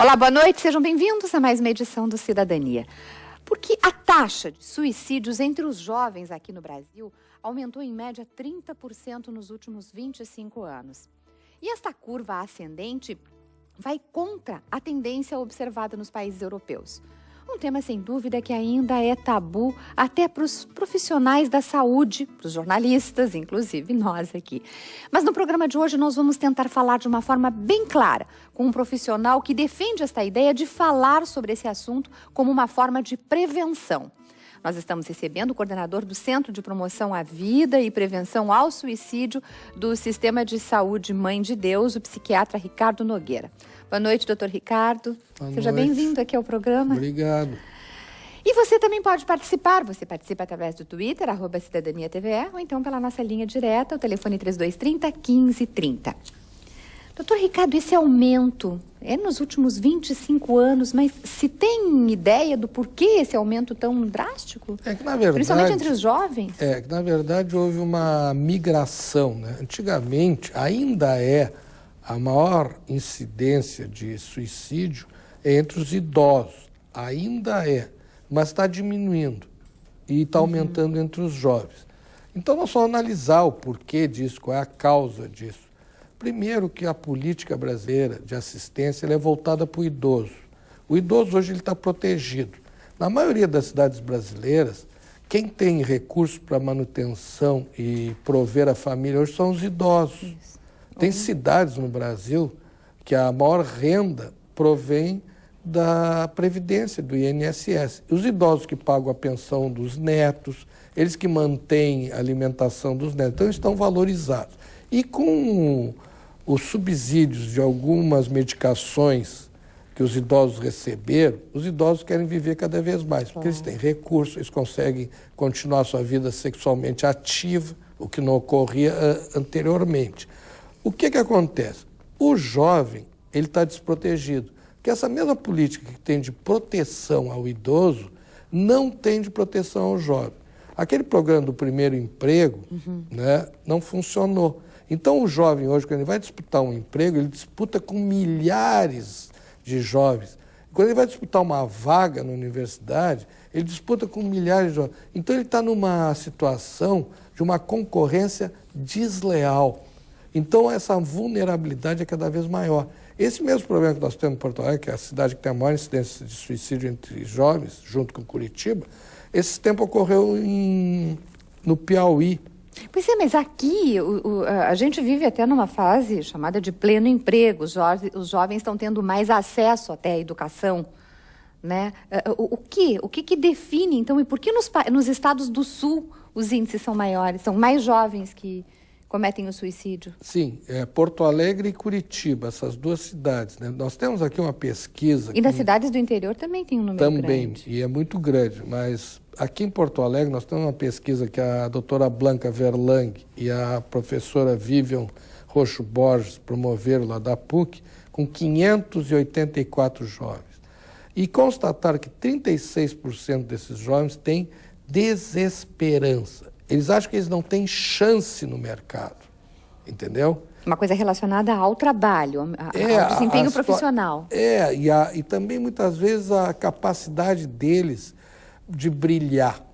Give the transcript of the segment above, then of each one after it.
Olá, boa noite, sejam bem-vindos a mais uma edição do Cidadania. Porque a taxa de suicídios entre os jovens aqui no Brasil aumentou em média 30% nos últimos 25 anos. E esta curva ascendente vai contra a tendência observada nos países europeus. Um tema, sem dúvida, que ainda é tabu até para os profissionais da saúde, para os jornalistas, inclusive nós aqui. Mas no programa de hoje nós vamos tentar falar de uma forma bem clara, com um profissional que defende esta ideia de falar sobre esse assunto como uma forma de prevenção. Nós estamos recebendo o coordenador do Centro de Promoção à Vida e Prevenção ao Suicídio do Sistema de Saúde Mãe de Deus, o psiquiatra Ricardo Nogueira. Boa noite, doutor Ricardo. Seja bem-vindo aqui ao programa. Obrigado. E você também pode participar. Você participa através do Twitter, @CidadaniaTVE, ou então pela nossa linha direta, o telefone 3230-1530. Doutor Ricardo, esse aumento é nos últimos 25 anos, mas se tem ideia do porquê esse aumento tão drástico? É que, na verdade, principalmente entre os jovens? É que, na verdade, houve uma migração, né? Antigamente, ainda é a maior incidência de suicídio entre os idosos. Ainda é, mas está diminuindo e está aumentando entre os jovens. Então, nós vamos analisar o porquê disso, qual é a causa disso. Primeiro que a política brasileira de assistência ela é voltada para o idoso. O idoso hoje está protegido. Na maioria das cidades brasileiras, quem tem recursos para manutenção e prover a família hoje são os idosos. Isso. Tem cidades no Brasil que a maior renda provém da Previdência, do INSS. Os idosos que pagam a pensão dos netos, eles que mantêm a alimentação dos netos, então estão valorizados. E com os subsídios de algumas medicações que os idosos receberam, os idosos querem viver cada vez mais, porque eles têm recursos, eles conseguem continuar sua vida sexualmente ativa, o que não ocorria anteriormente. O que acontece? O jovem, ele está desprotegido, porque essa mesma política que tem de proteção ao idoso, não tem de proteção ao jovem. Aquele programa do primeiro emprego, né, não funcionou. Então, o jovem hoje, quando ele vai disputar um emprego, ele disputa com milhares de jovens. Quando ele vai disputar uma vaga na universidade, ele disputa com milhares de jovens. Então, ele está numa situação de uma concorrência desleal. Então, essa vulnerabilidade é cada vez maior. Esse mesmo problema que nós temos em Porto Alegre, que é a cidade que tem a maior incidência de suicídio entre jovens, junto com Curitiba, esse tempo ocorreu no Piauí. Pois é, mas aqui a gente vive até numa fase chamada de pleno emprego. Os jovens estão tendo mais acesso até à educação, né? O que define, então, e por que nos estados do Sul os índices são maiores, são mais jovens que cometem o suicídio? Sim, Porto Alegre e Curitiba, essas duas cidades, né? Nós temos aqui uma pesquisa... E nas cidades do interior também tem um número grande. Também, e é muito grande, mas aqui em Porto Alegre nós temos uma pesquisa que a doutora Blanca Verlang e a professora Vivian Roxo Borges promoveram lá da PUC, com 584 jovens. E constataram que 36% desses jovens têm desesperança. Eles acham que eles não têm chance no mercado, entendeu? Uma coisa relacionada ao trabalho, ao desempenho profissional. E também muitas vezes a capacidade deles de brilhar.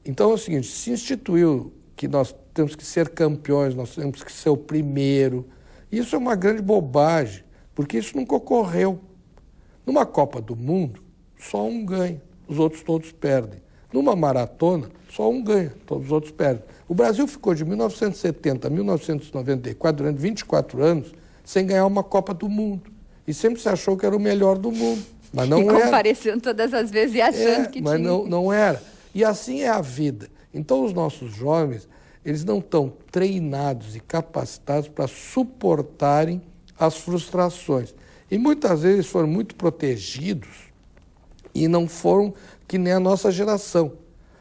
Então é o seguinte, se instituiu que nós temos que ser campeões, nós temos que ser o primeiro. Isso é uma grande bobagem, porque isso nunca ocorreu. Numa Copa do Mundo, só um ganha, os outros todos perdem. Numa maratona, só um ganha, todos os outros perdem. O Brasil ficou de 1970 a 1994, durante 24 anos, sem ganhar uma Copa do Mundo. E sempre se achou que era o melhor do mundo. Mas não era. Comparecendo todas as vezes e achando que mas tinha. Mas não era. E assim é a vida. Então, os nossos jovens, eles não estão treinados e capacitados para suportarem as frustrações. E muitas vezes foram muito protegidos e não foram que nem a nossa geração.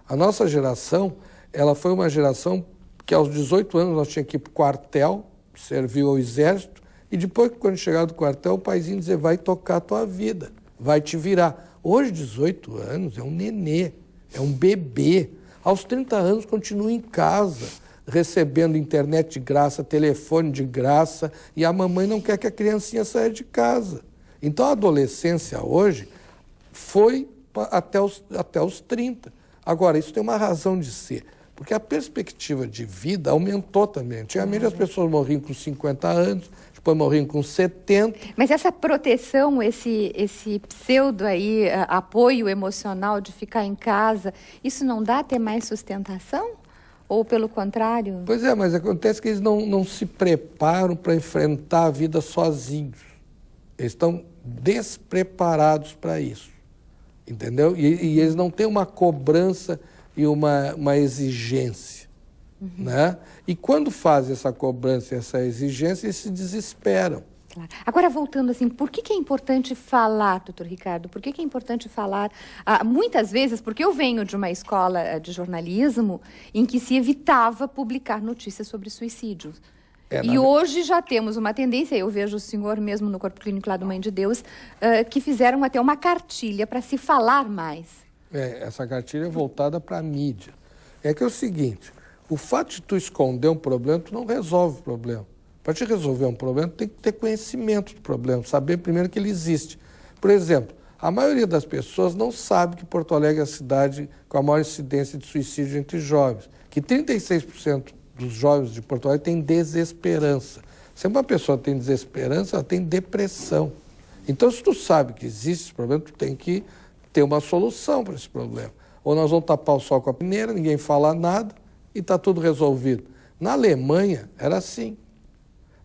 A nossa geração, ela foi uma geração que aos 18 anos nós tínhamos que ir para o quartel, servir ao exército, e depois, quando chegar do quartel, o paizinho dizer, vai tocar a tua vida, vai te virar. Hoje, 18 anos, é um nenê, é um bebê. Aos 30 anos, continua em casa, recebendo internet de graça, telefone de graça, e a mamãe não quer que a criancinha saia de casa. Então, a adolescência hoje foi até os 30. Agora, isso tem uma razão de ser, porque a perspectiva de vida aumentou também. Antigamente as pessoas morriam com 50 anos, depois morriam com 70. Mas essa proteção, esse pseudo aí, apoio emocional de ficar em casa, isso não dá até mais sustentação? Ou pelo contrário? Pois é, mas acontece que eles não se preparam para enfrentar a vida sozinhos. Eles estão despreparados para isso, entendeu? E eles não têm uma cobrança e uma exigência, né? E quando fazem essa cobrança e essa exigência, eles se desesperam. Claro. Agora, voltando assim, por que é importante falar, doutor Ricardo? Por que é importante falar? Muitas vezes, porque eu venho de uma escola de jornalismo em que se evitava publicar notícias sobre suicídio. E hoje já temos uma tendência, eu vejo o senhor mesmo no Corpo Clínico lá do Mãe de Deus, que fizeram até uma cartilha para se falar mais. Essa cartilha é voltada para a mídia. É que é o seguinte, o fato de tu esconder um problema, tu não resolve o problema. Para te resolver um problema, tu tem que ter conhecimento do problema, saber primeiro que ele existe. Por exemplo, a maioria das pessoas não sabe que Porto Alegre é a cidade com a maior incidência de suicídio entre jovens, que 36% dos jovens de Porto Alegre têm desesperança. Se uma pessoa tem desesperança, ela tem depressão. Então, se tu sabe que existe esse problema, tu tem que ter uma solução para esse problema. Ou nós vamos tapar o sol com a peneira, ninguém fala nada e está tudo resolvido. Na Alemanha, era assim.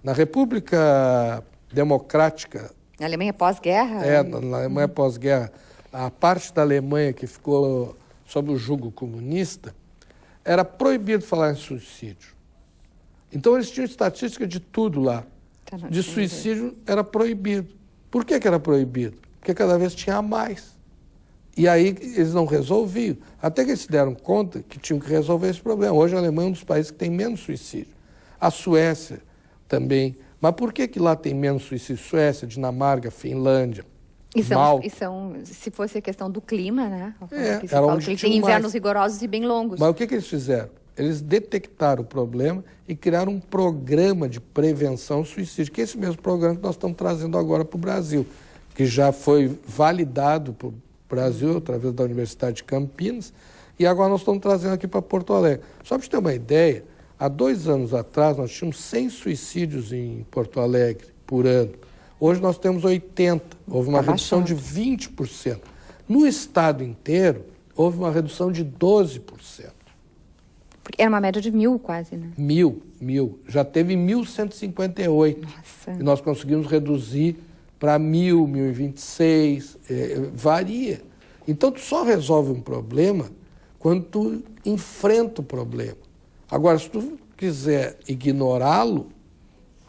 Na República Democrática... Na Alemanha pós-guerra? Na Alemanha pós-guerra. A parte da Alemanha que ficou sob o jugo comunista, era proibido falar em suicídio. Então, eles tinham estatística de tudo lá. De suicídio era proibido. Por que era proibido? Porque cada vez tinha mais. E aí eles não resolviam. Até que eles se deram conta que tinham que resolver esse problema. Hoje a Alemanha é um dos países que tem menos suicídio. A Suécia também. Mas por que lá tem menos suicídio? Suécia, Dinamarca, Finlândia, Malta. Se fosse a questão do clima, né? Era onde tem invernos rigorosos e bem longos. Mas o que eles fizeram? Eles detectaram o problema e criaram um programa de prevenção ao suicídio, que é esse mesmo programa que nós estamos trazendo agora para o Brasil, que já foi validado para o Brasil, através da Universidade de Campinas, e agora nós estamos trazendo aqui para Porto Alegre. Só para você ter uma ideia, há 2 anos atrás nós tínhamos 100 suicídios em Porto Alegre por ano. Hoje nós temos 80, houve uma redução de 20%. No estado inteiro, houve uma redução de 12%. Porque era uma média de 1.000 quase, né? 1.000. Já teve 1.158. Nossa. E nós conseguimos reduzir para 1.000, 1.026, varia. Então, tu só resolve um problema quando tu enfrenta o problema. Agora, se tu quiser ignorá-lo,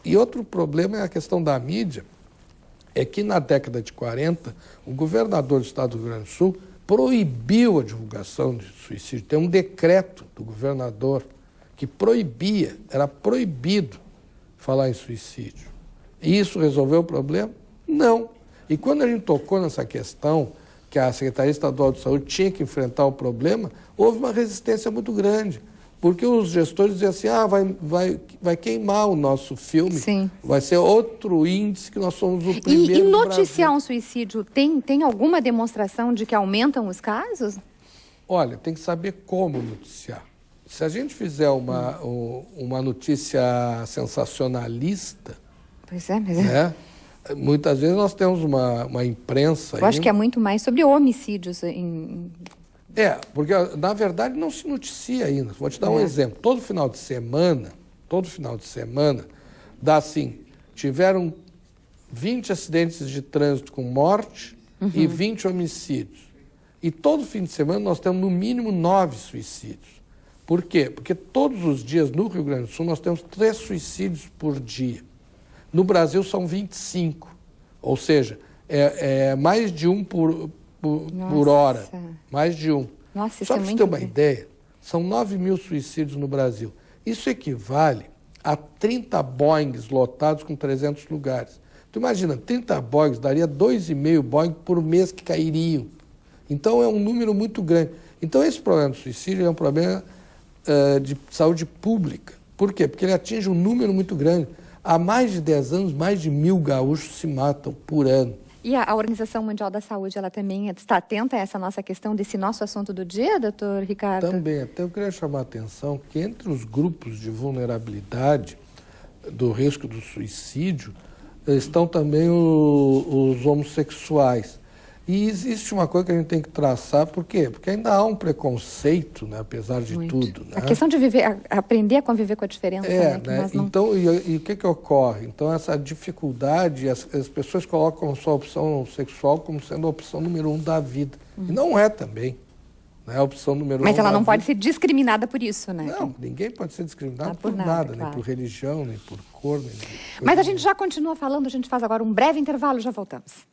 e outro problema é a questão da mídia, é que na década de 40, o governador do estado do Rio Grande do Sul proibiu a divulgação de suicídio. Tem um decreto do governador que proibia, era proibido falar em suicídio. E isso resolveu o problema? Não. E quando a gente tocou nessa questão, que a Secretaria Estadual de Saúde tinha que enfrentar o problema, houve uma resistência muito grande. Porque os gestores diziam assim, vai queimar o nosso filme, Sim. Vai ser outro índice que nós somos o primeiro E noticiar um suicídio, tem alguma demonstração de que aumentam os casos? Olha, tem que saber como noticiar. Se a gente fizer uma notícia sensacionalista... Pois é, mas... Né, muitas vezes nós temos uma imprensa... Eu acho que é muito mais sobre homicídios porque, na verdade, não se noticia ainda. Vou te dar um exemplo. Todo final de semana, dá assim, tiveram 20 acidentes de trânsito com morte e 20 homicídios. E todo fim de semana nós temos, no mínimo, 9 suicídios. Por quê? Porque todos os dias, no Rio Grande do Sul, nós temos 3 suicídios por dia. No Brasil, são 25. Ou seja, é mais de um por hora, mais de um. Nossa, só para você ter uma ideia, são 9.000 suicídios no Brasil. Isso equivale a 30 Boeings lotados com 300 lugares. Tu imagina, 30 Boeings daria 2,5 Boeing por mês que cairiam. Então é um número muito grande. Então esse problema do suicídio é um problema de saúde pública. Por quê? Porque ele atinge um número muito grande. Há mais de 10 anos, mais de 1.000 gaúchos se matam por ano. E a Organização Mundial da Saúde, ela também está atenta a essa nossa questão, desse nosso assunto do dia, doutor Ricardo? Também. Até eu queria chamar a atenção que entre os grupos de vulnerabilidade do risco do suicídio estão também os homossexuais. E existe uma coisa que a gente tem que traçar, por quê? Porque ainda há um preconceito, né, apesar de tudo. Né? A questão de aprender a conviver com a diferença. Né? Né? Então, e o que ocorre? Então, essa dificuldade, as pessoas colocam a sua opção sexual como sendo a opção número 1 da vida. E não é também. Não é a opção número 1 Mas ela não pode vida. ser discriminada por isso, né? Não, ninguém pode ser discriminado por nada, claro. Nem por religião, nem por cor. Nem Mas a gente já continua falando, a gente faz agora um breve intervalo, já voltamos.